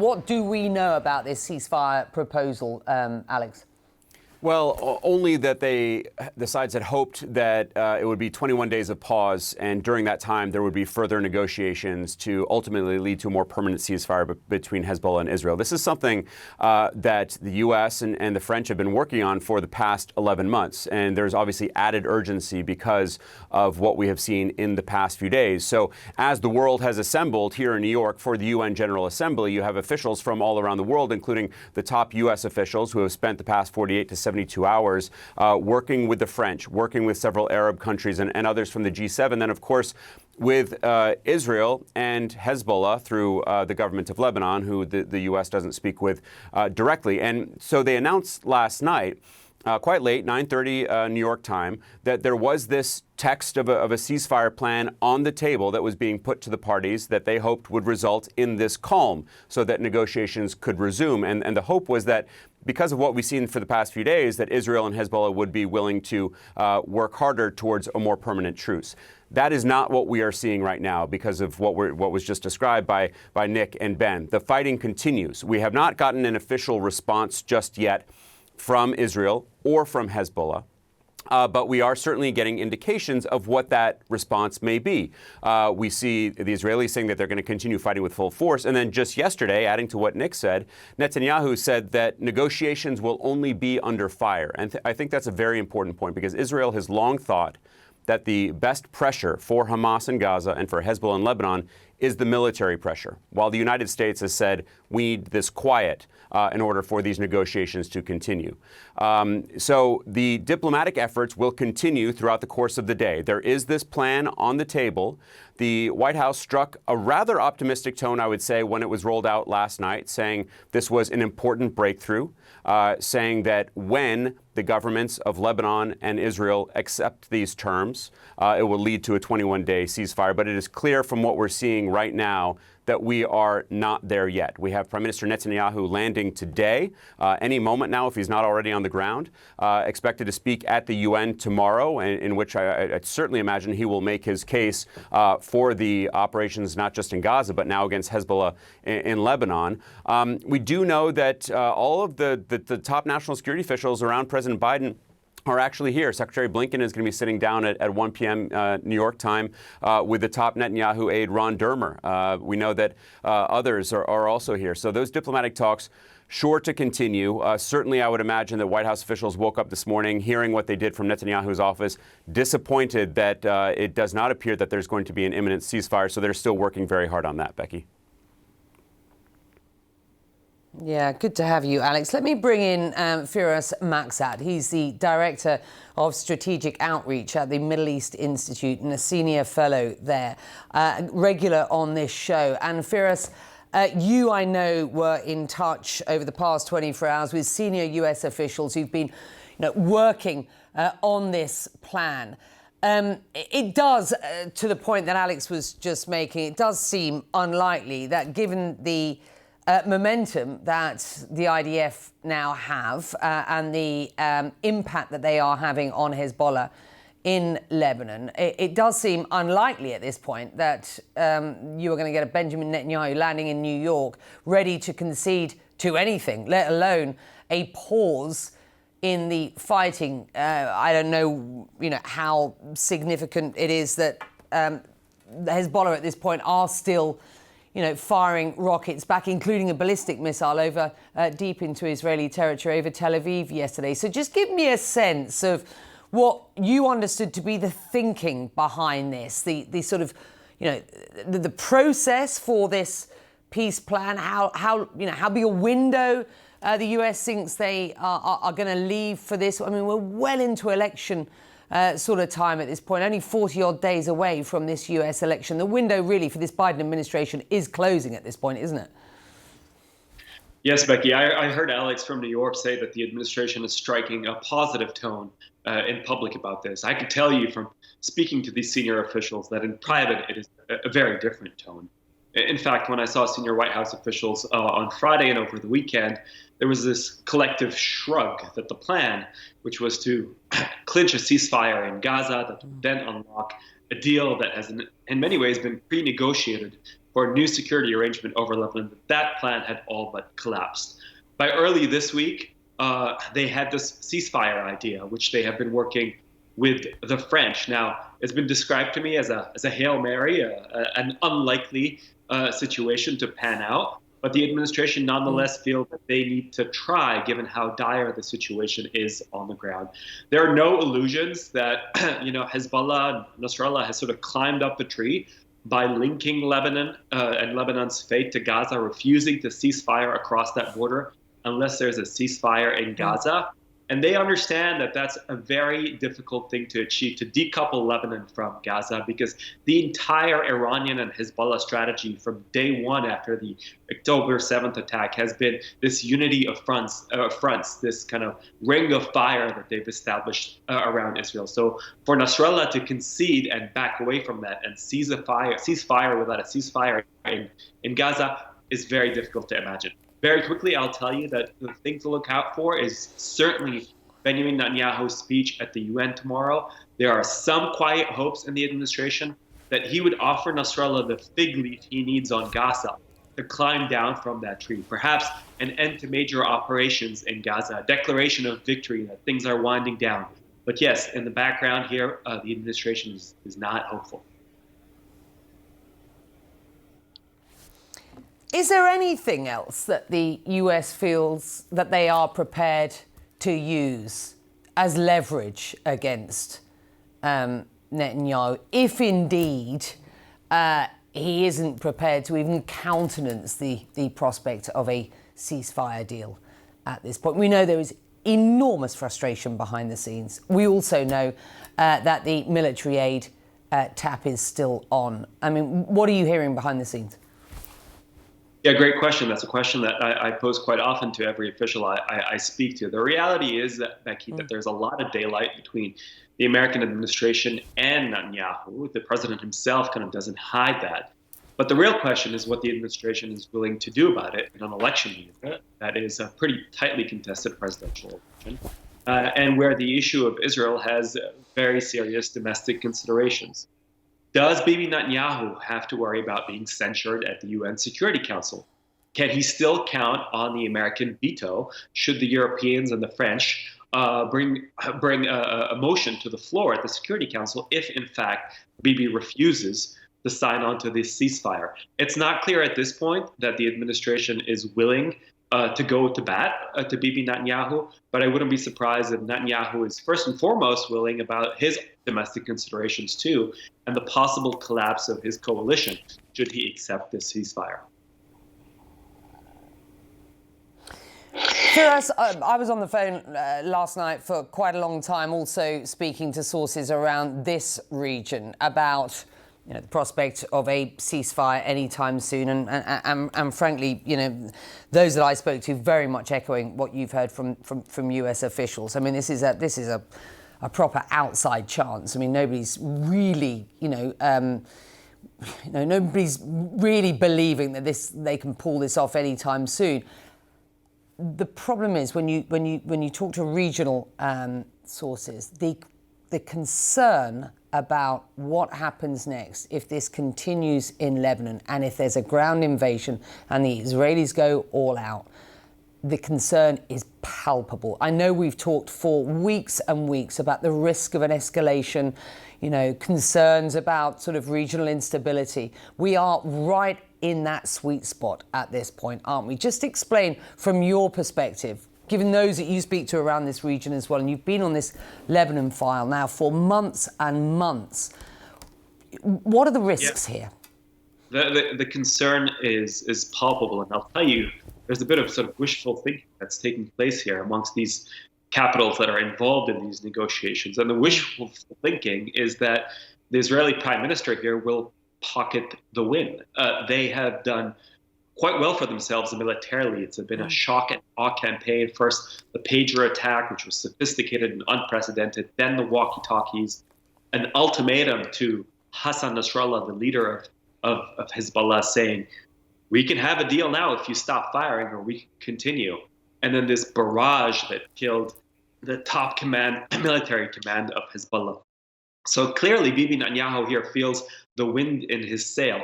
What do we know about this ceasefire proposal, Alex? Well, only that the sides had hoped that it would be 21 days of pause, and during that time there would be further negotiations to ultimately lead to a more permanent ceasefire between Hezbollah and Israel. This is something that the U.S. and the French have been working on for the past 11 months, and there's obviously added urgency because of what we have seen in the past few days. So as the world has assembled here in New York for the UN General Assembly, you have officials from all around the world, including the top U.S. officials who have spent the past 48 to 72 hours working with the French, working with several Arab countries and others from the G7. Then, of course, with Israel and Hezbollah through the government of Lebanon, who the U.S. doesn't speak with directly. And so they announced last night, quite late, 9:30 New York time, that there was this text of a ceasefire plan on the table that was being put to the parties that they hoped would result in this calm so that negotiations could resume. And the hope was that because of what we've seen for the past few days, that Israel and Hezbollah would be willing to work harder towards a more permanent truce. That is not what we are seeing right now because of what was just described by Nick and Ben. The fighting continues. We have not gotten an official response just yet from Israel or from Hezbollah. But we are certainly getting indications of what that response may be. We see the Israelis saying that they're going to continue fighting with full force. And then just yesterday, adding to what Nick said, Netanyahu said that negotiations will only be under fire. And I think that's a very important point because Israel has long thought that the best pressure for Hamas in Gaza and for Hezbollah in Lebanon is the military pressure, while the United States has said we need this quiet in order for these negotiations to continue. So the diplomatic efforts will continue throughout the course of the day. There is this plan on the table. The White House struck a rather optimistic tone, I would say, when it was rolled out last night, saying this was an important breakthrough, saying that when the governments of Lebanon and Israel accept these terms, it will lead to a 21-day ceasefire. But it is clear from what we're seeing right now that we are not there yet. We have Prime Minister Netanyahu landing today, any moment now, if he's not already on the ground, expected to speak at the UN tomorrow, in which I certainly imagine he will make his case for the operations not just in Gaza, but now against Hezbollah in Lebanon. We do know that all of the top national security officials around President Biden are actually here. Secretary Blinken is going to be sitting down at 1 p.m. New York time with the top Netanyahu aide, Ron Dermer. We know that others are also here. So those diplomatic talks sure to continue. Certainly, I would imagine that White House officials woke up this morning hearing what they did from Netanyahu's office, disappointed that it does not appear that there's going to be an imminent ceasefire. So they're still working very hard on that, Becky. Yeah, good to have you, Alex. Let me bring in Firas Maksad. He's the Director of Strategic Outreach at the Middle East Institute and a senior fellow there, regular on this show. And Firas, you, I know, were in touch over the past 24 hours with senior US officials who've been working on this plan. It does, to the point that Alex was just making, it does seem unlikely that given the momentum that the IDF now have and the impact that they are having on Hezbollah in Lebanon, it does seem unlikely at this point that you are going to get a Benjamin Netanyahu landing in New York ready to concede to anything, let alone a pause in the fighting. I don't know, how significant it is that Hezbollah at this point are still firing rockets back, including a ballistic missile over deep into Israeli territory over Tel Aviv yesterday. So just give me a sense of what you understood to be the thinking behind this, the sort of, the process for this peace plan, how big a window the US thinks they are going to leave for this. I mean, we're well into election sort of time at this point, only 40-odd days away from this US election. The window really for this Biden administration is closing at this point, isn't it? Yes, Becky, I heard Alex from New York say that the administration is striking a positive tone in public about this. I can tell you from speaking to these senior officials that in private it is a very different tone. In fact, when I saw senior White House officials on Friday and over the weekend, there was this collective shrug that the plan, which was to clinch a ceasefire in Gaza, that would then unlock a deal that has in many ways been pre-negotiated for a new security arrangement over Lebanon. That plan had all but collapsed. By early this week, they had this ceasefire idea, which they have been working with the French. Now, it's been described to me as a Hail Mary, an unlikely situation to pan out. But the administration nonetheless feels that they need to try, given how dire the situation is on the ground. There are no illusions that Hezbollah, Nasrallah has sort of climbed up the tree by linking Lebanon and Lebanon's fate to Gaza, refusing to cease fire across that border unless there's a ceasefire in Gaza. And they understand that that's a very difficult thing to achieve, to decouple Lebanon from Gaza, because the entire Iranian and Hezbollah strategy from day one after the October 7th attack has been this unity of fronts, this kind of ring of fire that they've established around Israel. So for Nasrallah to concede and back away from that and cease fire without a ceasefire in Gaza is very difficult to imagine. Very quickly, I'll tell you that the thing to look out for is certainly Benjamin Netanyahu's speech at the UN tomorrow. There are some quiet hopes in the administration that he would offer Nasrallah the fig leaf he needs on Gaza to climb down from that tree. Perhaps an end to major operations in Gaza, a declaration of victory that things are winding down. But yes, in the background here, the administration is not hopeful. Is there anything else that the US feels that they are prepared to use as leverage against Netanyahu, if indeed he isn't prepared to even countenance the prospect of a ceasefire deal at this point? We know there is enormous frustration behind the scenes. We also know that the military aid tap is still on. I mean, what are you hearing behind the scenes? Yeah, great question. That's a question that I pose quite often to every official I speak to. The reality is that, Becky, that there's a lot of daylight between the American administration and Netanyahu. The president himself kind of doesn't hide that. But the real question is what the administration is willing to do about it in an election year that is a pretty tightly contested presidential election, and where the issue of Israel has very serious domestic considerations. Does Bibi Netanyahu have to worry about being censured at the UN Security Council? Can he still count on the American veto should the Europeans and the French bring a motion to the floor at the Security Council if, in fact, Bibi refuses to sign on to this ceasefire? It's not clear at this point that the administration is willing to go to bat to Bibi Netanyahu, but I wouldn't be surprised if Netanyahu is first and foremost willing about his domestic considerations too, and the possible collapse of his coalition should he accept this ceasefire. Firas, I was on the phone last night for quite a long time, also speaking to sources around this region about the prospect of a ceasefire anytime soon, and frankly, those that I spoke to very much echoing what you've heard from US officials. I mean, this is a proper outside chance. I mean, nobody's really, nobody's really believing that they can pull this off anytime soon. The problem is when you talk to regional sources, the concern about what happens next if this continues in Lebanon and if there's a ground invasion and the Israelis go all out, the concern is palpable. I know we've talked for weeks and weeks about the risk of an escalation, concerns about sort of regional instability. We are right in that sweet spot at this point, aren't we? Just explain from your perspective, given those that you speak to around this region as well, and you've been on this Lebanon file now for months and months, what are the risks here? The concern is palpable, and I'll tell you, there's a bit of sort of wishful thinking that's taking place here amongst these capitals that are involved in these negotiations. And the wishful thinking is that the Israeli prime minister here will pocket the win. They have done quite well for themselves militarily. It's been a shock and awe campaign. First, the pager attack, which was sophisticated and unprecedented, then the walkie-talkies, an ultimatum to Hassan Nasrallah, the leader of Hezbollah, saying, we can have a deal now if you stop firing, or we can continue. And then this barrage that killed the top military command of Hezbollah. So clearly, Bibi Netanyahu here feels the wind in his sail.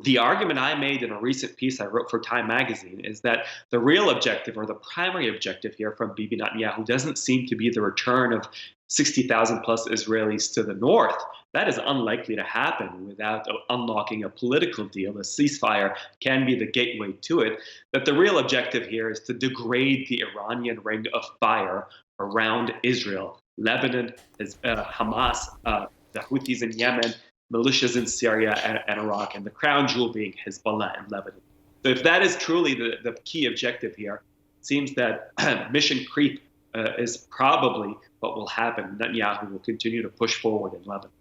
The argument I made in a recent piece I wrote for Time magazine is that the real objective, or the primary objective here from Bibi Netanyahu, doesn't seem to be the return of 60,000 plus Israelis to the north. That is unlikely to happen without unlocking a political deal. A ceasefire can be the gateway to it. That the real objective here is to degrade the Iranian ring of fire around Israel, Lebanon, Hamas, the Houthis in Yemen, militias in Syria and Iraq, and the crown jewel being Hezbollah in Lebanon. So if that is truly the key objective here, it seems that mission creep is probably what will happen. Netanyahu will continue to push forward in Lebanon.